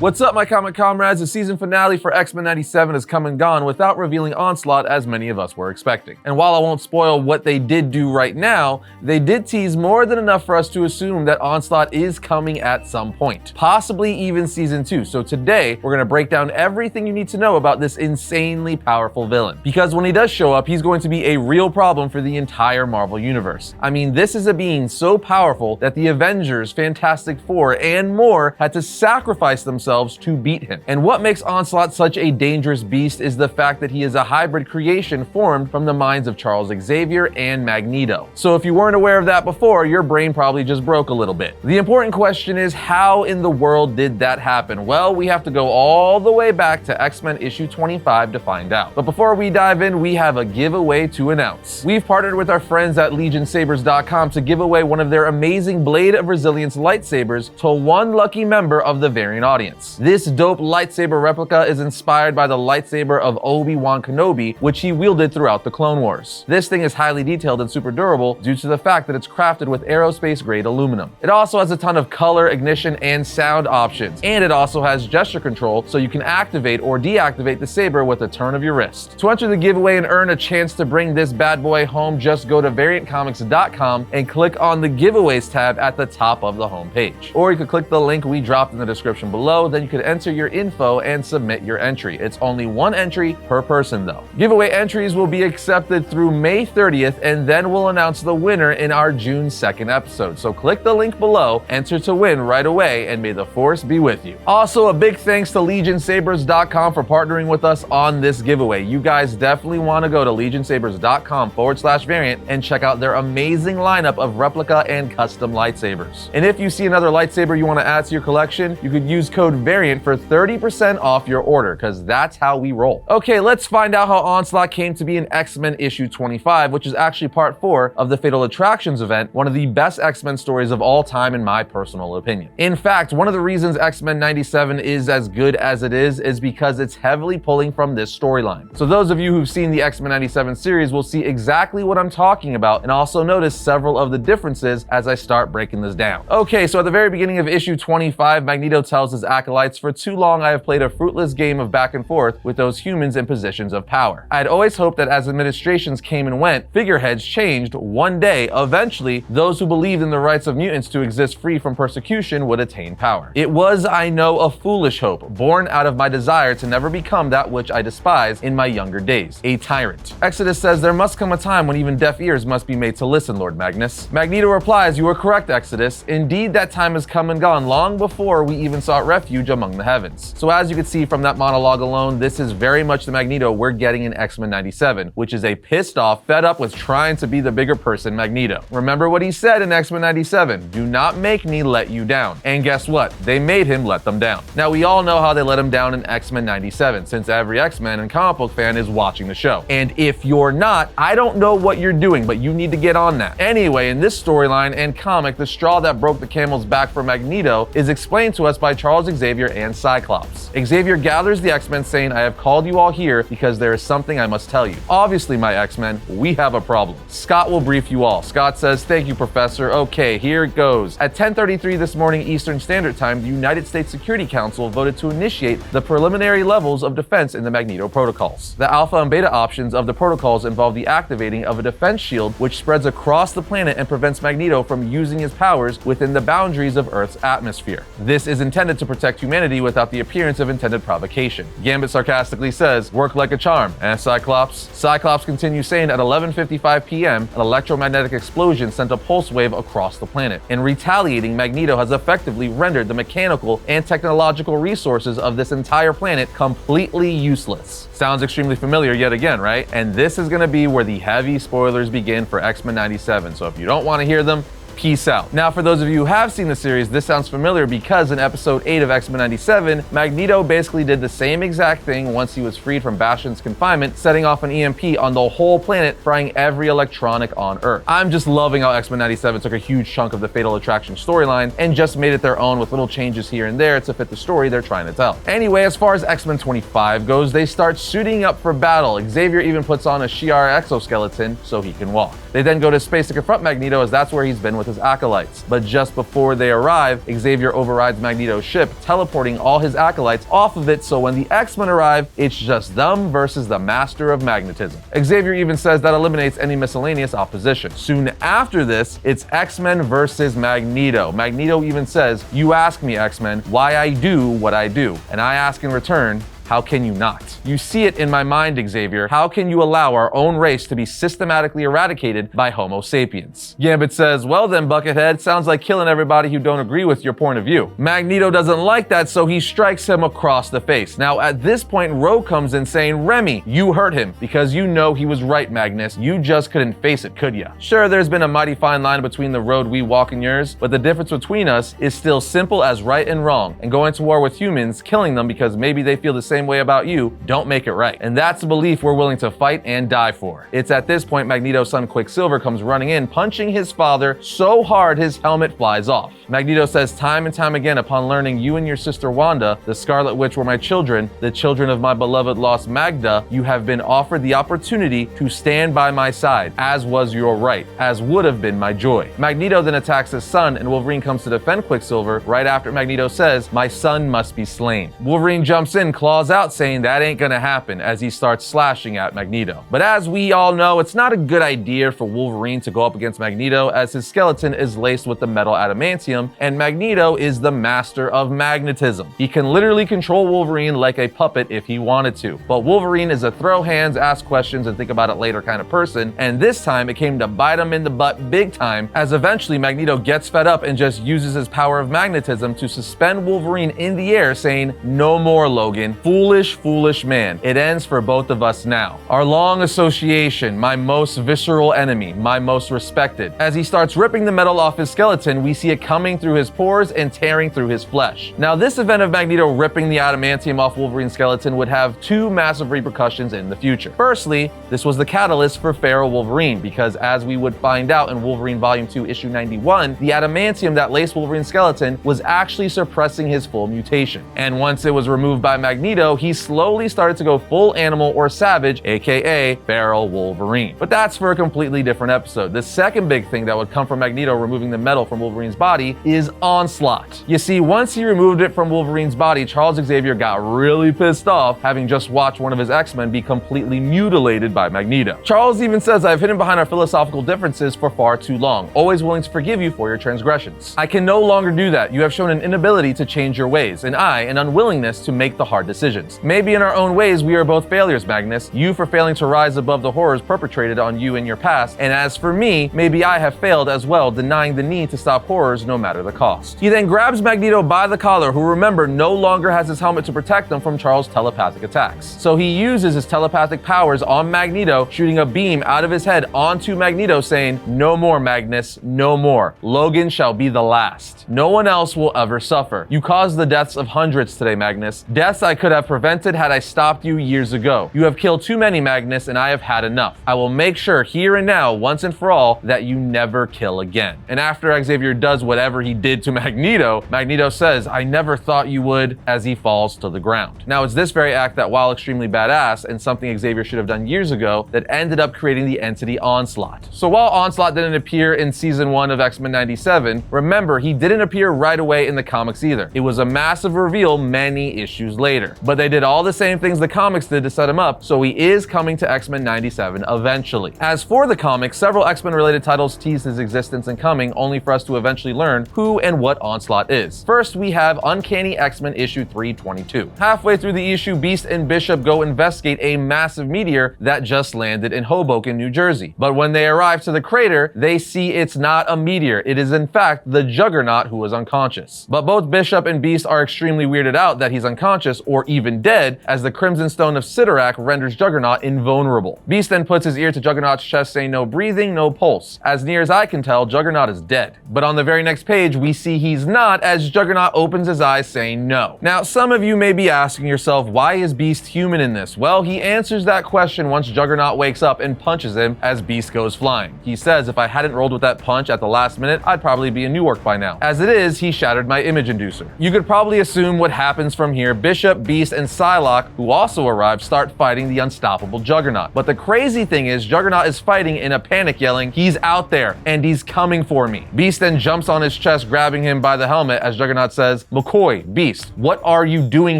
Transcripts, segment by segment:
What's up, my comic comrades? The season finale for X-Men 97 has come and gone without revealing Onslaught as many of us were expecting. And while I won't spoil what they did do right now, they did tease more than enough for us to assume that Onslaught is coming at some point, possibly even season 2. So today, we're gonna break down everything you need to know about this insanely powerful villain. Because when he does show up, he's going to be a real problem for the entire Marvel Universe. I mean, this is a being so powerful that the Avengers, Fantastic Four, and more had to sacrifice themselves to beat him. And what makes Onslaught such a dangerous beast is the fact that he is a hybrid creation formed from the minds of Charles Xavier and Magneto. So if you weren't aware of that before, your brain probably just broke a little bit. The important question is, how in the world did that happen? Well, we have to go all the way back to X-Men issue 25 to find out. But before we dive in, we have a giveaway to announce. We've partnered with our friends at LegionSabers.com to give away one of their amazing Blade of Resilience lightsabers to one lucky member of the Variant audience. This dope lightsaber replica is inspired by the lightsaber of Obi-Wan Kenobi, which he wielded throughout the Clone Wars. This thing is highly detailed and super durable due to the fact that it's crafted with aerospace-grade aluminum. It also has a ton of color, ignition, and sound options, and it also has gesture control so you can activate or deactivate the saber with a turn of your wrist. To enter the giveaway and earn a chance to bring this bad boy home, just go to variantcomics.com and click on the giveaways tab at the top of the homepage. Or you could click the link we dropped in the description below, then you could enter your info and submit your entry. It's only one entry per person though. Giveaway entries will be accepted through May 30th, and then we'll announce the winner in our June 2nd episode. So click the link below, enter to win right away, and may the force be with you. Also, a big thanks to LegionSabers.com for partnering with us on this giveaway. You guys definitely want to go to LegionSabers.com/variant and check out their amazing lineup of replica and custom lightsabers. And if you see another lightsaber you want to add to your collection, you could use code VARIANT for 30% off your order, because that's how we roll. Okay, let's find out how Onslaught came to be in X-Men issue 25, which is actually part 4 of the Fatal Attractions event, one of the best X-Men stories of all time in my personal opinion. In fact, one of the reasons X-Men 97 is as good as it is because it's heavily pulling from this storyline. So those of you who've seen the X-Men 97 series will see exactly what I'm talking about, and also notice several of the differences as I start breaking this down. Okay, so at the very beginning of issue 25, Magneto tells his acolytes, "For too long I have played a fruitless game of back and forth with those humans in positions of power. I had always hoped that as administrations came and went, figureheads changed, one day, eventually, those who believed in the rights of mutants to exist free from persecution would attain power. It was, I know, a foolish hope, born out of my desire to never become that which I despised in my younger days, a tyrant." Exodus says, "There must come a time when even deaf ears must be made to listen, Lord Magnus." Magneto replies, "You are correct, Exodus. Indeed, that time has come and gone long before we even sought refuge among the heavens." So as you can see from that monologue alone, this is very much the Magneto we're getting in X-Men 97, which is a pissed off, fed up with trying to be the bigger person Magneto. Remember what he said in X-Men 97, "Do not make me let you down." And guess what? They made him let them down. Now we all know how they let him down in X-Men 97, since every X-Men and comic book fan is watching the show. And if you're not, I don't know what you're doing, but you need to get on that. Anyway, in this storyline and comic, the straw that broke the camel's back for Magneto is explained to us by Charles Xavier and Cyclops. Xavier gathers the X-Men saying, "I have called you all here because there is something I must tell you. Obviously, my X-Men, we have a problem." Scott will brief you all. Scott says, "Thank you, Professor. Okay, here it goes. At 10:33 this morning Eastern Standard Time, the United States Security Council voted to initiate the preliminary levels of defense in the Magneto protocols. The alpha and beta options of the protocols involve the activating of a defense shield which spreads across the planet and prevents Magneto from using his powers within the boundaries of Earth's atmosphere. This is intended to protect humanity without the appearance of intended provocation." Gambit sarcastically says, "Work like a charm, eh, Cyclops?" Cyclops continues saying, "At 11:55 p.m., an electromagnetic explosion sent a pulse wave across the planet. In retaliating, Magneto has effectively rendered the mechanical and technological resources of this entire planet completely useless." Sounds extremely familiar yet again, right? And this is going to be where the heavy spoilers begin for X-Men 97, so if you don't want to hear them, peace out. Now, for those of you who have seen the series, this sounds familiar because in episode 8 of X-Men 97, Magneto basically did the same exact thing once he was freed from Bastion's confinement, setting off an EMP on the whole planet, frying every electronic on Earth. I'm just loving how X-Men 97 took a huge chunk of the Fatal Attraction storyline and just made it their own with little changes here and there to fit the story they're trying to tell. Anyway, as far as X-Men 25 goes, they start suiting up for battle. Xavier even puts on a Shi'ar exoskeleton so he can walk. They then go to space to confront Magneto, as that's where he's been with with his acolytes. But just before they arrive, Xavier overrides Magneto's ship, teleporting all his acolytes off of it, so when the X-Men arrive, it's just them versus the Master of Magnetism. Xavier even says that eliminates any miscellaneous opposition. Soon after this, it's X-Men versus Magneto. Magneto even says, "You ask me, X-Men, why I do what I do, and I ask in return, how can you not? You see it in my mind, Xavier. How can you allow our own race to be systematically eradicated by Homo sapiens?" Gambit says, "Well then, Buckethead, sounds like killing everybody who don't agree with your point of view." Magneto doesn't like that, so he strikes him across the face. Now, at this point, Rogue comes in saying, "Remy, you hurt him because you know he was right, Magnus. You just couldn't face it, could ya?" Sure, there's been a mighty fine line between the road we walk and yours, but the difference between us is still simple as right and wrong, and going to war with humans, killing them because maybe they feel the same way about you, don't make it right. And that's a belief we're willing to fight and die for. It's at this point Magneto's son Quicksilver comes running in, punching his father so hard his helmet flies off. Magneto says time and time again, upon learning you and your sister Wanda, the Scarlet Witch, were my children, the children of my beloved lost Magda, you have been offered the opportunity to stand by my side, as was your right, as would have been my joy. Magneto then attacks his son, and Wolverine comes to defend Quicksilver right after Magneto says, "My son must be slain." Wolverine jumps in, claws out, saying that ain't gonna happen, as he starts slashing at Magneto. But as we all know, it's not a good idea for Wolverine to go up against Magneto, as his skeleton is laced with the metal adamantium, and Magneto is the master of magnetism. He can literally control Wolverine like a puppet if he wanted to. But Wolverine is a throw hands, ask questions, and think about it later kind of person, and this time it came to bite him in the butt big time, as eventually Magneto gets fed up and just uses his power of magnetism to suspend Wolverine in the air, saying, "No more, Logan. Foolish man. It ends for both of us now. Our long association, my most visceral enemy, my most respected." As he starts ripping the metal off his skeleton, we see it coming through his pores and tearing through his flesh. Now, this event of Magneto ripping the adamantium off Wolverine's skeleton would have two massive repercussions in the future. Firstly, this was the catalyst for Feral Wolverine, because as we would find out in Wolverine Volume 2, Issue 91, the adamantium that laced Wolverine's skeleton was actually suppressing his full mutation. And once it was removed by Magneto, he slowly started to go full animal or savage, aka Feral Wolverine. But that's for a completely different episode. The second big thing that would come from Magneto removing the metal from Wolverine's body is Onslaught. You see, once he removed it from Wolverine's body, Charles Xavier got really pissed off, having just watched one of his X-Men be completely mutilated by Magneto. Charles even says, "I've hidden behind our philosophical differences for far too long, always willing to forgive you for your transgressions. I can no longer do that. You have shown an inability to change your ways, and I an unwillingness to make the hard decisions. Maybe in our own ways we are both failures, Magnus. You for failing to rise above the horrors perpetrated on you in your past, and as for me, maybe I have failed as well, denying the need to stop horrors no matter the cost." He then grabs Magneto by the collar, who, remember, no longer has his helmet to protect him from Charles' telepathic attacks. So he uses his telepathic powers on Magneto, shooting a beam out of his head onto Magneto, saying, "No more, Magnus, no more. Logan shall be the last. No one else will ever suffer. You caused the deaths of hundreds today, Magnus. Deaths I could have prevented had I stopped you years ago. You have killed too many, Magnus, and I have had enough. I will make sure here and now, once and for all, that you never kill again." And after Xavier does whatever he did to Magneto, Magneto says, "I never thought you would," as he falls to the ground. Now, it's this very act that, while extremely badass and something Xavier should have done years ago, that ended up creating the entity Onslaught. So while Onslaught didn't appear in Season 1 of X-Men 97, remember, he didn't appear right away in the comics either. It was a massive reveal many issues later. But they did all the same things the comics did to set him up, so he is coming to X-Men 97 eventually. As for the comics, several X-Men related titles tease his existence and coming, only for us to eventually learn who and what Onslaught is. First, we have Uncanny X-Men issue 322. Halfway through the issue, Beast and Bishop go investigate a massive meteor that just landed in Hoboken, New Jersey. But when they arrive to the crater, they see it's not a meteor. It is in fact the Juggernaut, who is unconscious. But both Bishop and Beast are extremely weirded out that he's unconscious or even dead, as the Crimson Stone of Sidorak renders Juggernaut invulnerable. Beast then puts his ear to Juggernaut's chest, saying no breathing, no pulse. As near as I can tell, Juggernaut is dead. But on the very next page, we see he's not, as Juggernaut opens his eyes, saying no. Now, some of you may be asking yourself, why is Beast human in this? Well, he answers that question once Juggernaut wakes up and punches him as Beast goes flying. He says, "If I hadn't rolled with that punch at the last minute, I'd probably be in Newark by now. As it is, he shattered my image inducer." You could probably assume what happens from here. Bishop, Beast, and Psylocke, who also arrive, start fighting the unstoppable Juggernaut. But the crazy thing is, Juggernaut is fighting in a panic, yelling, "He's out there, and he's coming for me." Beast then jumps on his chest, grabbing him by the helmet as Juggernaut says, "McCoy, Beast, what are you doing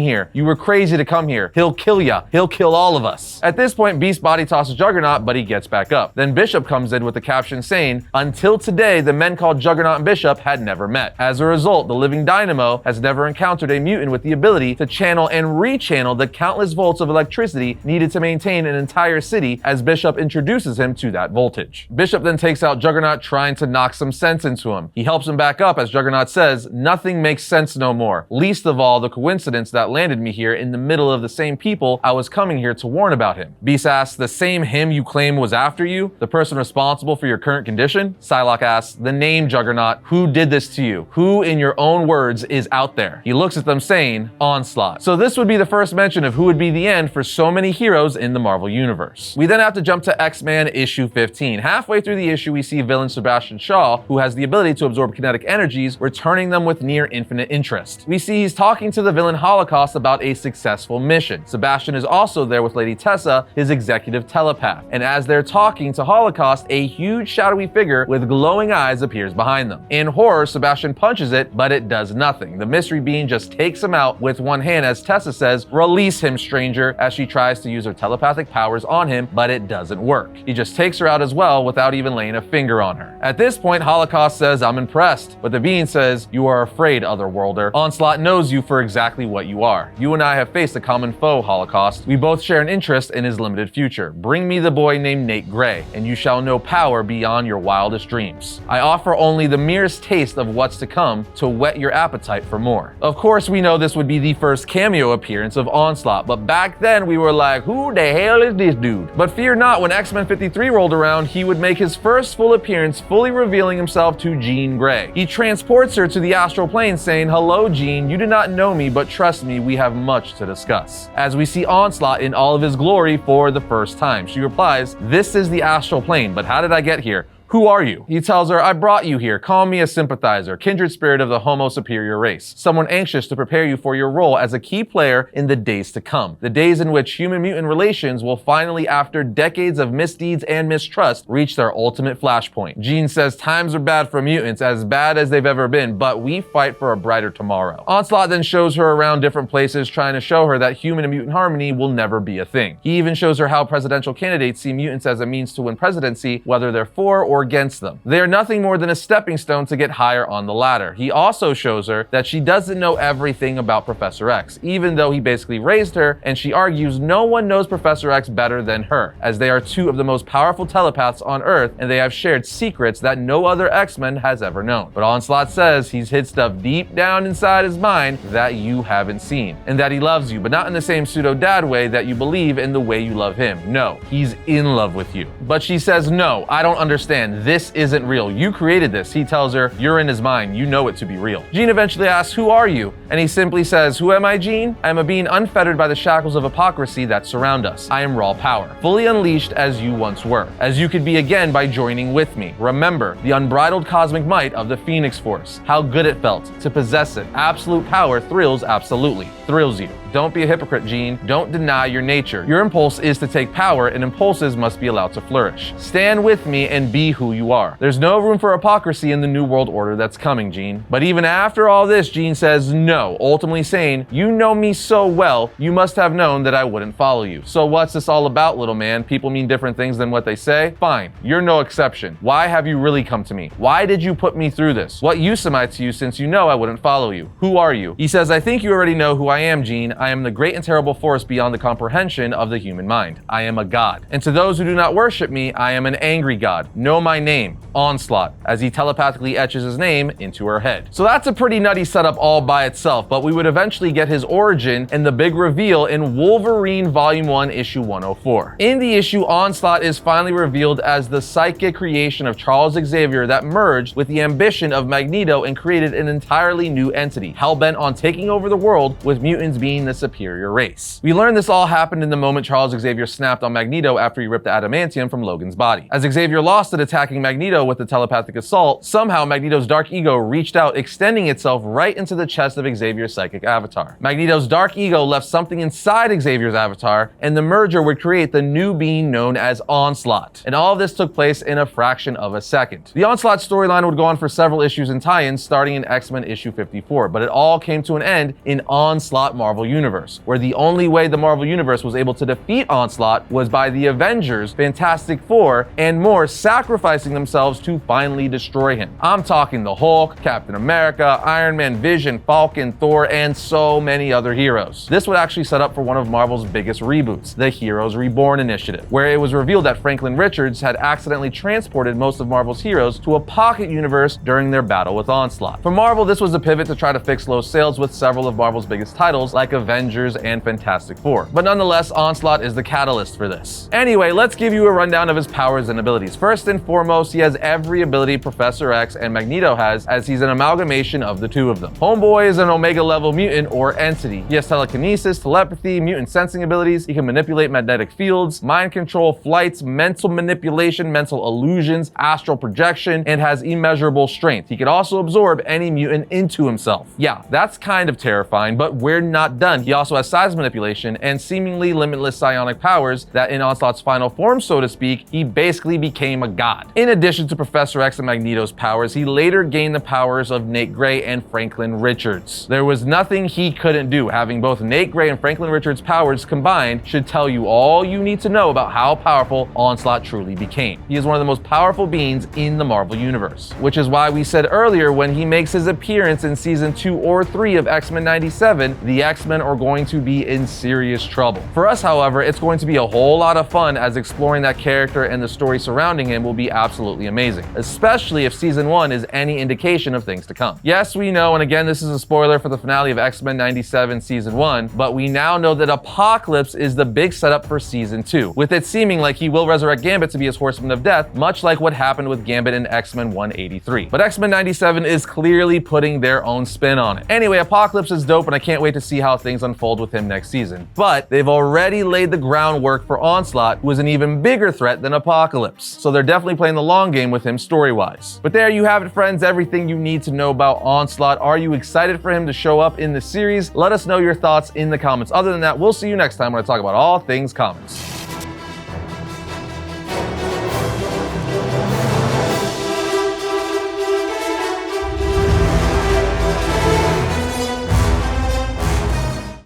here? You were crazy to come here. He'll kill ya. He'll kill all of us." At this point, Beast body tosses Juggernaut, but he gets back up. Then Bishop comes in with the caption saying, "Until today, the men called Juggernaut and Bishop had never met. As a result, the living Dynamo has never encountered a mutant with the ability to channel and rechannel the countless volts of electricity needed to maintain an entire city," as Bishop introduces him to that voltage. Bishop then takes out Juggernaut, trying to knock some sense into him. He helps him back up as Juggernaut says, "Nothing makes sense no more. Least of all, the coincidence that landed me here in the middle of the same people I was coming here to warn about him." Beast asks, "The same him you claim was after you? The person responsible for your current condition?" Psylocke asks, "The name, Juggernaut. Who did this to you? Who, in your own words, is out there?" He looks at them saying, "Onslaught." So this would be the first mention of who would be the end for so many heroes in the Marvel Universe. We then have to jump to X-Men issue 15. Halfway through the issue, we see villain Sebastian Shaw, who has the ability to absorb kinetic energies, returning them with near infinite interest. We see he's talking to the villain Holocaust about a successful mission. Sebastian is also there with Lady Tessa, his executive telepath. And as they're talking to Holocaust, a huge shadowy figure with glowing eyes appears behind them. In horror, Sebastian punches it, but it does nothing. The mystery being just takes him out with one hand as Tessa says, "Release him, stranger," as she tries to use her telepathic powers on him, but it doesn't work. He just takes her out as well without even laying a finger on her. At this point, Holocaust says, "I'm impressed," but the being says, "You are afraid, Otherworlder. Onslaught knows you for exactly what you are. You and I have faced a common foe, Holocaust. We both share an interest in his limited future. Bring me the boy named Nate Gray, and you shall know power beyond your wildest dreams. I offer only the merest taste of what's to come to whet your appetite for more." Of course, we know this would be the first cameo appearance of Onslaught, but back then we were like, who the hell is this dude? But fear not, when X-Men 53 rolled around, he would make his first full appearance, fully revealing himself to Jean Grey. He transports her to the astral plane saying, "Hello, Jean, you do not know me, but trust me, we have much to discuss." As we see Onslaught in all of his glory for the first time, she replies, "This is the astral plane, but how did I get here? Who are you?" He tells her, "I brought you here. Call me a sympathizer, kindred spirit of the Homo superior race. Someone anxious to prepare you for your role as a key player in the days to come. The days in which human-mutant relations will finally, after decades of misdeeds and mistrust, reach their ultimate flashpoint." Jean says times are bad for mutants, as bad as they've ever been, but we fight for a brighter tomorrow. Onslaught then shows her around different places, trying to show her that human and mutant harmony will never be a thing. He even shows her how presidential candidates see mutants as a means to win presidency, whether they're for or against them. They are nothing more than a stepping stone to get higher on the ladder. He also shows her that she doesn't know everything about Professor X, even though he basically raised her, and she argues no one knows Professor X better than her, as they are two of the most powerful telepaths on Earth, and they have shared secrets that no other X-Men has ever known. But Onslaught says he's hid stuff deep down inside his mind that you haven't seen, and that he loves you, but not in the same pseudo-dad way that you believe in the way you love him. No, he's in love with you. But she says, "No, I don't understand. This isn't real. You created this." He tells her, "You're in his mind. You know it to be real." Jean eventually asks, "Who are you?" And he simply says, "Who am I, Jean? I am a being unfettered by the shackles of hypocrisy that surround us. I am raw power, fully unleashed as you once were, as you could be again by joining with me. Remember the unbridled cosmic might of the Phoenix Force. How good it felt to possess it. Absolute power thrills absolutely. Thrills you. Don't be a hypocrite, Jean. Don't deny your nature. Your impulse is to take power, and impulses must be allowed to flourish. Stand with me and be who you are. There's no room for hypocrisy in the New World Order that's coming, Jean." But even after all this, Jean says no, ultimately saying, "You know me so well, you must have known that I wouldn't follow you. So what's this all about, little man? People mean different things than what they say? Fine, you're no exception. Why have you really come to me? Why did you put me through this? What use am I to you since you know I wouldn't follow you? Who are you?" He says, "I think you already know who I am, Jean. I am the great and terrible force beyond the comprehension of the human mind. I am a god. And to those who do not worship me, I am an angry god. Know my name, Onslaught," as he telepathically etches his name into her head. So that's a pretty nutty setup all by itself, but we would eventually get his origin and the big reveal in Wolverine Volume 1, Issue 104. In the issue, Onslaught is finally revealed as the psychic creation of Charles Xavier that merged with the ambition of Magneto and created an entirely new entity, hell-bent on taking over the world, with mutants being the a superior race. We learn this all happened in the moment Charles Xavier snapped on Magneto after he ripped the adamantium from Logan's body. As Xavier lost it attacking Magneto with the telepathic assault, somehow Magneto's dark ego reached out, extending itself right into the chest of Xavier's psychic avatar. Magneto's dark ego left something inside Xavier's avatar, and the merger would create the new being known as Onslaught. And all of this took place in a fraction of a second. The Onslaught storyline would go on for several issues and tie-ins starting in X-Men issue 54, but it all came to an end in Onslaught Marvel Universe, where the only way the Marvel Universe was able to defeat Onslaught was by the Avengers, Fantastic Four, and more sacrificing themselves to finally destroy him. I'm talking the Hulk, Captain America, Iron Man, Vision, Falcon, Thor, and so many other heroes. This would actually set up for one of Marvel's biggest reboots, the Heroes Reborn initiative, where it was revealed that Franklin Richards had accidentally transported most of Marvel's heroes to a pocket universe during their battle with Onslaught. For Marvel, this was a pivot to try to fix low sales with several of Marvel's biggest titles like Avengers and Fantastic Four. But nonetheless, Onslaught is the catalyst for this. Anyway, let's give you a rundown of his powers and abilities. First and foremost, he has every ability Professor X and Magneto has, as he's an amalgamation of the two of them. Homeboy is an Omega level mutant or entity. He has telekinesis, telepathy, mutant sensing abilities. He can manipulate magnetic fields, mind control, flights, mental manipulation, mental illusions, astral projection, and has immeasurable strength. He could also absorb any mutant into himself. Yeah, that's kind of terrifying, but we're not done. He also has size manipulation and seemingly limitless psionic powers that in Onslaught's final form, so to speak, he basically became a god. In addition to Professor X and Magneto's powers, he later gained the powers of Nate Gray and Franklin Richards. There was nothing he couldn't do. Having both Nate Gray and Franklin Richards' powers combined should tell you all you need to know about how powerful Onslaught truly became. He is one of the most powerful beings in the Marvel Universe, which is why we said earlier when he makes his appearance in season 2 or 3 of X-Men 97, the X-Men are going to be in serious trouble. For us, however, it's going to be a whole lot of fun, as exploring that character and the story surrounding him will be absolutely amazing, especially if season 1 is any indication of things to come. Yes, we know, and again, this is a spoiler for the finale of X-Men 97 season 1, but we now know that Apocalypse is the big setup for season 2, with it seeming like he will resurrect Gambit to be his Horseman of Death, much like what happened with Gambit in X-Men 183. But X-Men 97 is clearly putting their own spin on it. Anyway, Apocalypse is dope, and I can't wait to see how things unfold with him next season. But they've already laid the groundwork for Onslaught, who is an even bigger threat than Apocalypse. So they're definitely playing the long game with him story-wise. But there you have it, friends, everything you need to know about Onslaught. Are you excited for him to show up in the series? Let us know your thoughts in the comments. Other than that, we'll see you next time when I talk about all things comics.